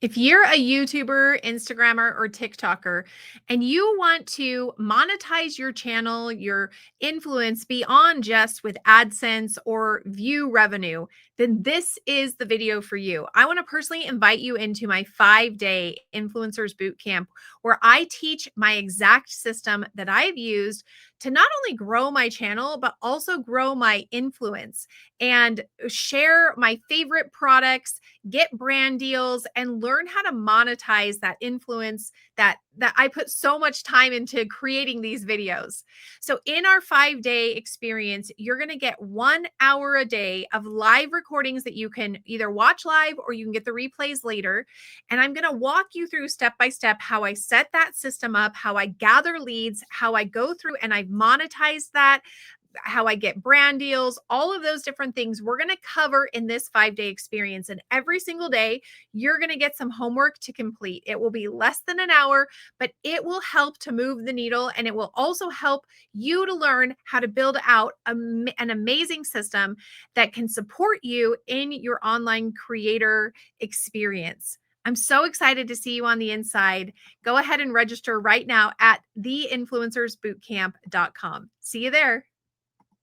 If you're a YouTuber, Instagrammer, or TikToker, and you want to monetize your channel, your influence beyond just with AdSense or view revenue, then this is the video for you. I want to personally invite you into my 5-day influencers bootcamp where I teach my exact system that I've used to not only grow my channel, but also grow my influence and share my favorite products, get brand deals, and learn how to monetize that influence that I put so much time into creating these videos. So in our 5-day experience, you're going to get 1 hour a day of live recordings that you can either watch live or you can get the replays later. And I'm going to walk you through step by step how I set that system up, how I gather leads, how I go through and I monetize that, how I get brand deals, all of those different things we're going to cover in this 5-day experience. And every single day, you're going to get some homework to complete. It will be less than an hour, but it will help to move the needle. And it will also help you to learn how to build out an amazing system that can support you in your online creator experience. I'm so excited to see you on the inside. Go ahead and register right now at theinfluencersbootcamp.com. See you there.